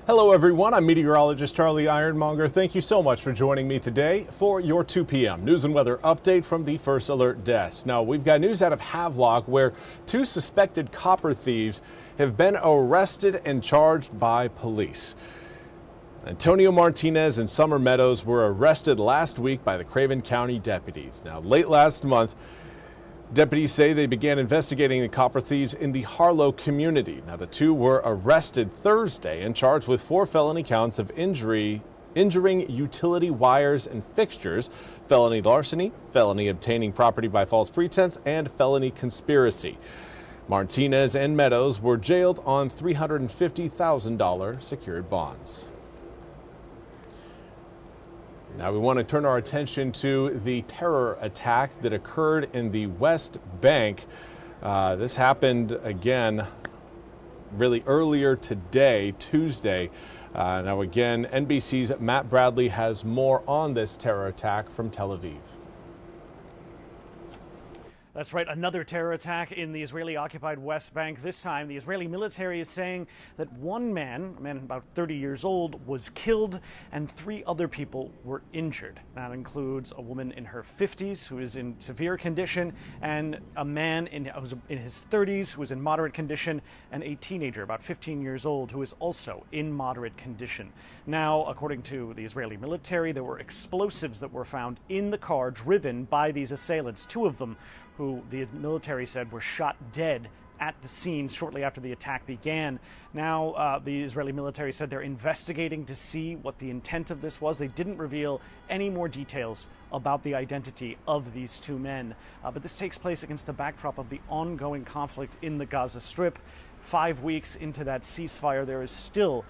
Hello everyone, I'm Meteorologist Charlie Ironmonger. Thank you so much for joining me today for your 2 p.m. news and weather update from the First Alert Desk. Now, we've got news out of Havelock where 2 suspected copper thieves have been arrested and charged by police. Antonio Martinez and Summer Meadows were arrested last week by the Craven County deputies. Now, late last month, deputies say they began investigating the copper thieves in the Harlow community. Now, the 2 were arrested Thursday and charged with 4 felony counts of injuring utility wires and fixtures, felony larceny, felony obtaining property by false pretense, and felony conspiracy. Martinez and Meadows were jailed on $350,000 secured bonds. Now we want to turn our attention to the terror attack that occurred in the West Bank. This happened again really earlier today, Tuesday. Now again, NBC's Matt Bradley has more on this terror attack from Tel Aviv. That's right, another terror attack in the Israeli-occupied West Bank. This time, the Israeli military is saying that one man, a man about 30 years old, was killed and 3 other people were injured. That includes a woman in her 50s who is in severe condition and a man in his 30s who is in moderate condition, and a teenager about 15 years old who is also in moderate condition. Now, according to the Israeli military, there were explosives that were found in the car driven by these assailants, 2 of them who the military said were shot dead at the scene shortly after the attack began. Now, the Israeli military said they're investigating to see what the intent of this was. They didn't reveal any more details about the identity of these 2 men. But this takes place against the backdrop of the ongoing conflict in the Gaza Strip. 5 weeks into that ceasefire, there is still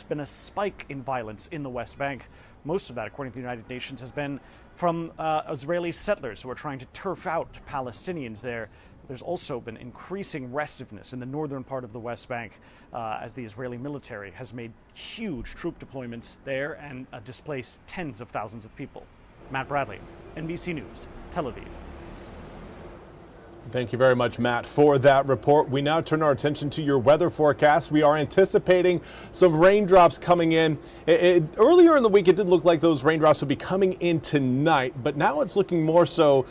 been a spike in violence in the West Bank. Most of that, according to the United Nations, has been from Israeli settlers who are trying to turf out Palestinians there. There's also been increasing restiveness in the northern part of the West Bank as the Israeli military has made huge troop deployments there and displaced tens of thousands of people. Matt Bradley, NBC News, Tel Aviv. Thank you very much, Matt, for that report. We now turn our attention to your weather forecast. We are anticipating some raindrops coming in. Earlier in the week, it did look like those raindrops would be coming in tonight, but now it's looking more so,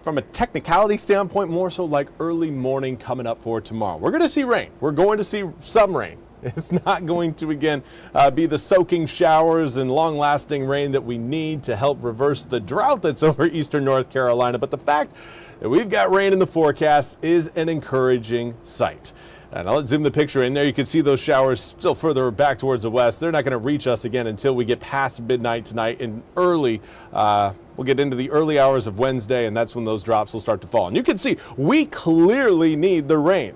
from a technicality standpoint, more so like early morning coming up for tomorrow. We're going to see rain. We're going to see some rain. It's not going to, again, be the soaking showers and long-lasting rain that we need to help reverse the drought that's over eastern North Carolina. But the fact that we've got rain in the forecast is an encouraging sight. And I'll zoom the picture in there. You can see those showers still further back towards the west. They're not going to reach us again until we get past midnight tonight and early. We'll get into the early hours of Wednesday, and that's when those drops will start to fall. And you can see we clearly need the rain.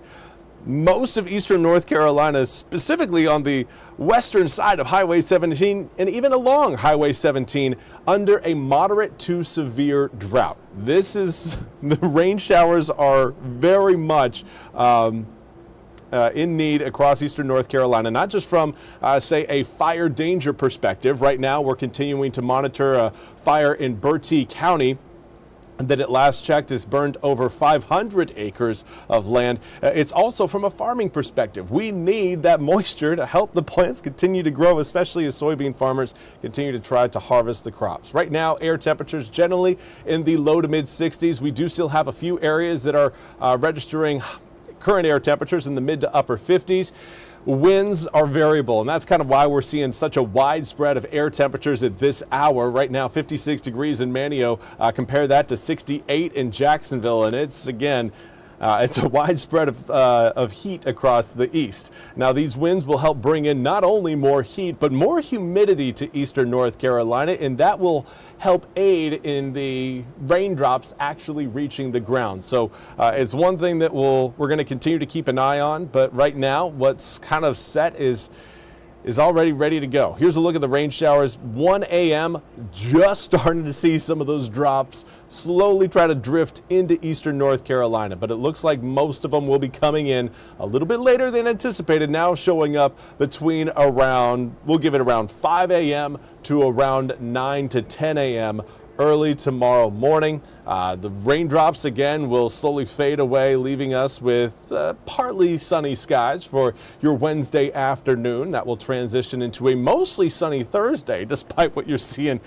Most of eastern North Carolina, specifically on the western side of Highway 17 and even along Highway 17, under a moderate to severe drought. The rain showers are very much in need across eastern North Carolina, not just from, say, a fire danger perspective. Right now, we're continuing to monitor a fire in Bertie County that at last checked has burned over 500 acres of land. It's also from a farming perspective. We need that moisture to help the plants continue to grow, especially as soybean farmers continue to try to harvest the crops. Right now, air temperatures generally in the low to mid 60s. We do still have a few areas that are registering current air temperatures in the mid to upper 50s. Winds are variable, and that's kind of why we're seeing such a wide spread of air temperatures at this hour. Right now, 56 degrees in Manio. Compare that to 68 in Jacksonville, and it's, again, it's a wide spread of heat across the east. Now, these winds will help bring in not only more heat, but more humidity to eastern North Carolina, and that will help aid in the raindrops actually reaching the ground. So it's one thing that we're going to continue to keep an eye on, but right now, what's kind of set is already ready to go. Here's a look at the rain showers. 1 a.m. just starting to see some of those drops slowly try to drift into eastern North Carolina, but it looks like most of them will be coming in a little bit later than anticipated, now showing up between around, we'll give it around 5 a.m. to around 9 to 10 a.m. early tomorrow morning. The raindrops again will slowly fade away, leaving us with partly sunny skies for your Wednesday afternoon. That will transition into a mostly sunny Thursday, despite what you're seeing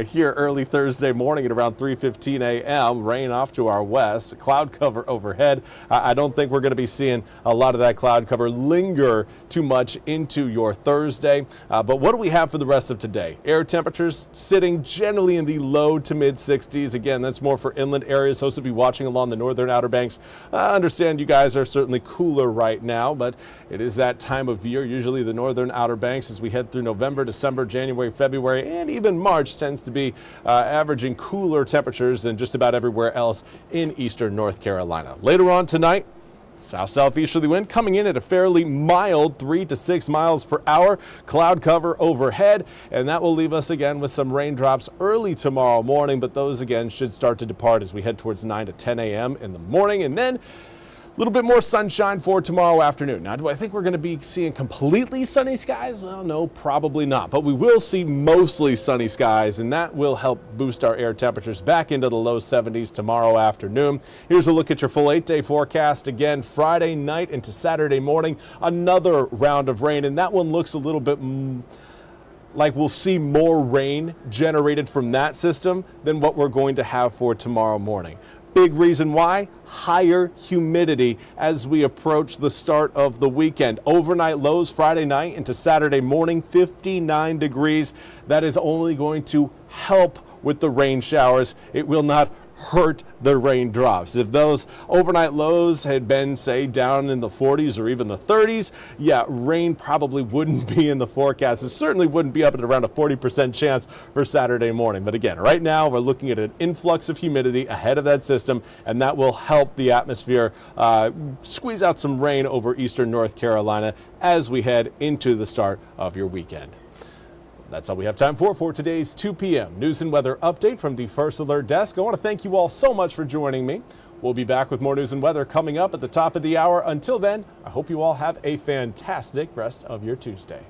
here early Thursday morning at around 3:15 a.m. Rain off to our west, cloud cover overhead. I don't think we're going to be seeing a lot of that cloud cover linger too much into your Thursday. But what do we have for the rest of today? Air temperatures sitting generally in the low to mid 60s. Again, that's more for inland areas. Those of you watching along the northern Outer Banks, I understand you guys are certainly cooler right now, but it is that time of year. Usually the northern Outer Banks, as we head through November, December, January, February, and even March, tends to be averaging cooler temperatures than just about everywhere else in eastern North Carolina. Later on tonight, south-southeasterly wind coming in at a fairly mild 3 to 6 miles per hour. Cloud cover overhead, and that will leave us again with some raindrops early tomorrow morning, but those again should start to depart as we head towards 9 to 10 a.m. in the morning, and then a little bit more sunshine for tomorrow afternoon. Now, do I think we're going to be seeing completely sunny skies? Well, no, probably not. But we will see mostly sunny skies, and that will help boost our air temperatures back into the low 70s tomorrow afternoon. Here's a look at your full 8-day forecast. Again, Friday night into Saturday morning, another round of rain, and that one looks a little bit like we'll see more rain generated from that system than what we're going to have for tomorrow morning. Big reason why? Higher humidity as we approach the start of the weekend. Overnight lows Friday night into Saturday morning, 59 degrees. That is only going to help with the rain showers. It will not hurt the raindrops. If those overnight lows had been, say, down in the 40s or even the 30s, yeah, rain probably wouldn't be in the forecast. It certainly wouldn't be up at around a 40% chance for Saturday morning. But again, right now we're looking at an influx of humidity ahead of that system, and that will help the atmosphere squeeze out some rain over eastern North Carolina as we head into the start of your weekend. That's all we have time for today's 2 p.m. news and weather update from the First Alert Desk. I want to thank you all so much for joining me. We'll be back with more news and weather coming up at the top of the hour. Until then, I hope you all have a fantastic rest of your Tuesday.